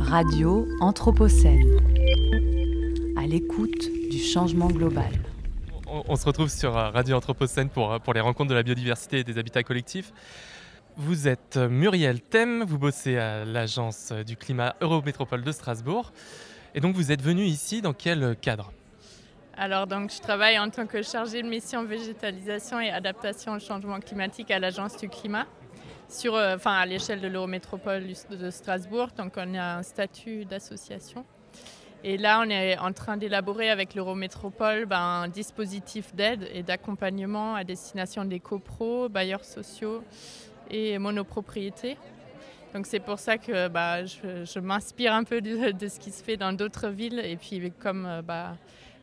Radio Anthropocène, à l'écoute du changement global. On se retrouve sur Radio Anthropocène pour les rencontres de la biodiversité et des habitats collectifs. Vous êtes Muriel Thème, vous bossez à l'agence du climat Eurométropole de Strasbourg. Et donc vous êtes venue ici dans quel cadre ? Alors donc je travaille en tant que chargée de mission végétalisation et adaptation au changement climatique à l'agence du climat. À l'échelle de l'Eurométropole de Strasbourg, donc on a un statut d'association. Et là, on est en train d'élaborer avec l'Eurométropole un dispositif d'aide et d'accompagnement à destination des copros, bailleurs sociaux et monopropriétés. Donc c'est pour ça que je m'inspire un peu de ce qui se fait dans d'autres villes. Et puis comme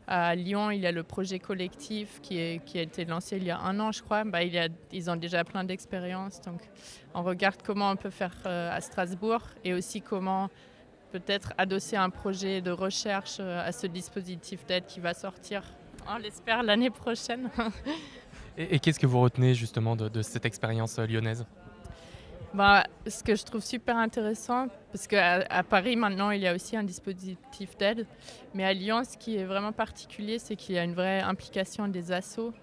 à Lyon, il y a le projet collectif qui a été lancé il y a 1 an, je crois. Ils ont déjà plein d'expériences. Donc, on regarde comment on peut faire à Strasbourg et aussi comment peut-être adosser un projet de recherche à ce dispositif d'aide qui va sortir, on l'espère, l'année prochaine. Et qu'est-ce que vous retenez justement de cette expérience lyonnaise ? Ce que je trouve super intéressant, parce qu'à Paris maintenant il y a aussi un dispositif d'aide, mais à Lyon ce qui est vraiment particulier c'est qu'il y a une vraie implication des assos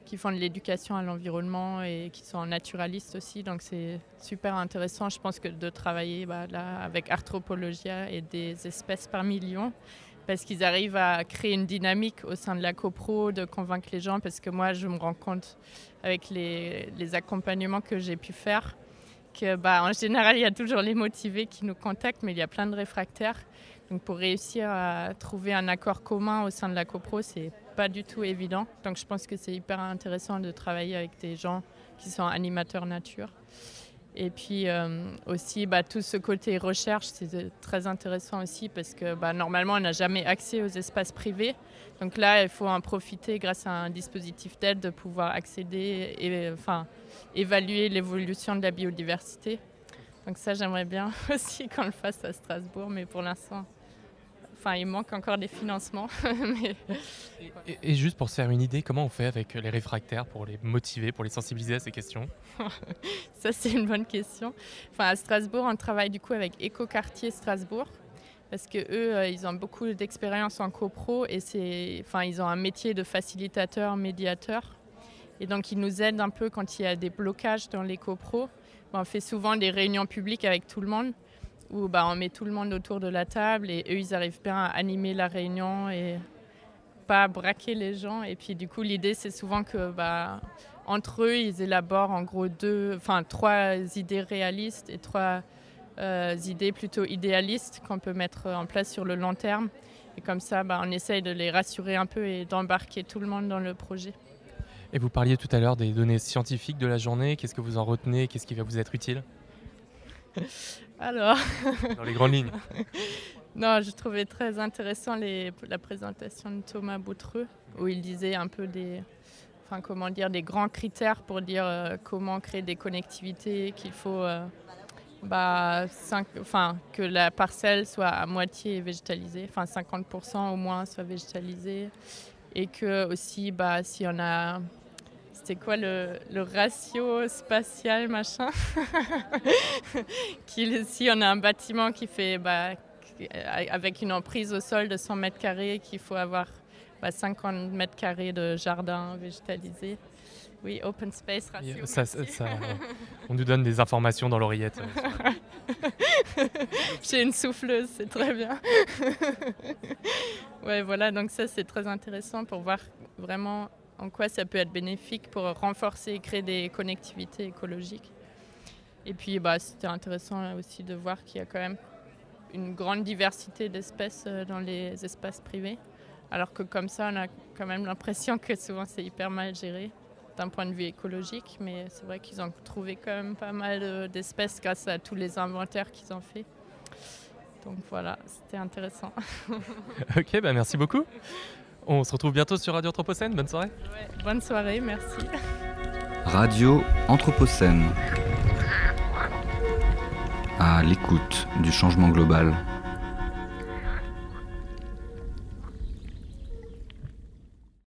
qui font de l'éducation à l'environnement et qui sont naturalistes aussi, donc c'est super intéressant je pense que de travailler là avec Arthropologia et des espèces parmi Lyon, parce qu'ils arrivent à créer une dynamique au sein de la copro, de convaincre les gens, parce que moi je me rends compte avec les accompagnements que j'ai pu faire, en général, il y a toujours les motivés qui nous contactent, mais il y a plein de réfractaires. Donc pour réussir à trouver un accord commun au sein de la copro, c'est pas du tout évident. Donc je pense que c'est hyper intéressant de travailler avec des gens qui sont animateurs nature. Et puis aussi, tout ce côté recherche, c'est très intéressant aussi parce que normalement, on n'a jamais accès aux espaces privés. Donc là, il faut en profiter grâce à un dispositif d'aide de pouvoir accéder et évaluer l'évolution de la biodiversité. Donc ça, j'aimerais bien aussi qu'on le fasse à Strasbourg, mais pour l'instant, il manque encore des financements. Et juste pour se faire une idée, comment on fait avec les réfractaires pour les motiver, pour les sensibiliser à ces questions ? Ça, c'est une bonne question. À Strasbourg, on travaille du coup avec Écoquartier Strasbourg, parce qu'eux, ils ont beaucoup d'expérience en copro et ils ont un métier de facilitateur, médiateur. Et donc, ils nous aident un peu quand il y a des blocages dans les copros. On fait souvent des réunions publiques avec tout le monde, où on met tout le monde autour de la table et eux, ils arrivent bien à animer la réunion et pas braquer les gens. Et puis, du coup, l'idée, c'est souvent que entre eux, ils élaborent en gros 3 idées réalistes et 3 idées plutôt idéalistes qu'on peut mettre en place sur le long terme. Et comme ça, on essaye de les rassurer un peu et d'embarquer tout le monde dans le projet. Et vous parliez tout à l'heure des données scientifiques de la journée. Qu'est-ce que vous en retenez ? Qu'est-ce qui va vous être utile ? Alors, dans les grandes lignes. Non, je trouvais très intéressant la présentation de Thomas Boutreux, où il disait un peu des grands critères pour dire comment créer des connectivités, qu'il faut que la parcelle soit à moitié végétalisée, 50% au moins soit végétalisée, et que aussi si on a... C'était quoi le ratio spatial, machin Si on a un bâtiment qui fait, avec une emprise au sol de 100 mètres carrés, qu'il faut avoir 50 mètres carrés de jardin végétalisé. Oui, open space ratio. On nous donne des informations dans l'oreillette. J'ai une souffleuse, c'est très bien. Ouais, voilà, donc ça c'est très intéressant pour voir vraiment en quoi ça peut être bénéfique pour renforcer et créer des connectivités écologiques. Et puis c'était intéressant aussi de voir qu'il y a quand même une grande diversité d'espèces dans les espaces privés, alors que comme ça on a quand même l'impression que souvent c'est hyper mal géré d'un point de vue écologique, mais c'est vrai qu'ils ont trouvé quand même pas mal d'espèces grâce à tous les inventaires qu'ils ont fait. Donc voilà, c'était intéressant. Ok, merci beaucoup. On se retrouve bientôt sur Radio Anthropocène. Bonne soirée. Ouais, bonne soirée, merci. Radio Anthropocène. À l'écoute du changement global.